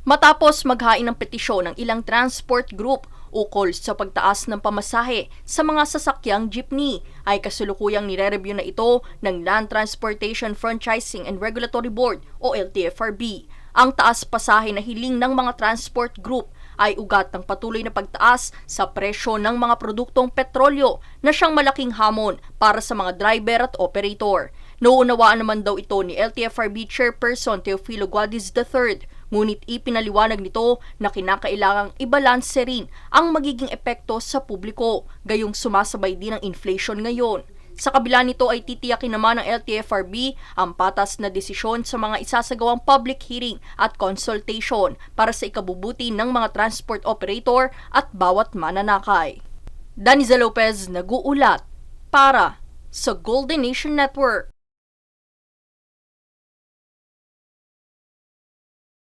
Matapos maghain ng petisyon ng ilang transport group ukol sa pagtaas ng pamasahe sa mga sasakyang jeepney, ay kasulukuyang nire-review na ito ng Land Transportation Franchising and Regulatory Board o LTFRB. Ang taas pasahe na hiling ng mga transport group ay ugat ng patuloy na pagtaas sa presyo ng mga produktong petrolyo na siyang malaking hamon para sa mga driver at operator. Nauunawaan naman daw ito ni LTFRB Chairperson Teofilo Gualdis III, ngunit ipinaliwanag nito na kinakailangang ibalanse rin ang magiging epekto sa publiko, gayong sumasabay din ang inflation ngayon. Sa kabila nito ay titiyakin naman ng LTFRB ang patas na desisyon sa mga isasagawang public hearing at consultation para sa ikabubuti ng mga transport operator at bawat mananakay. Daniza Lopez, nag-uulat para sa Golden Nation Network.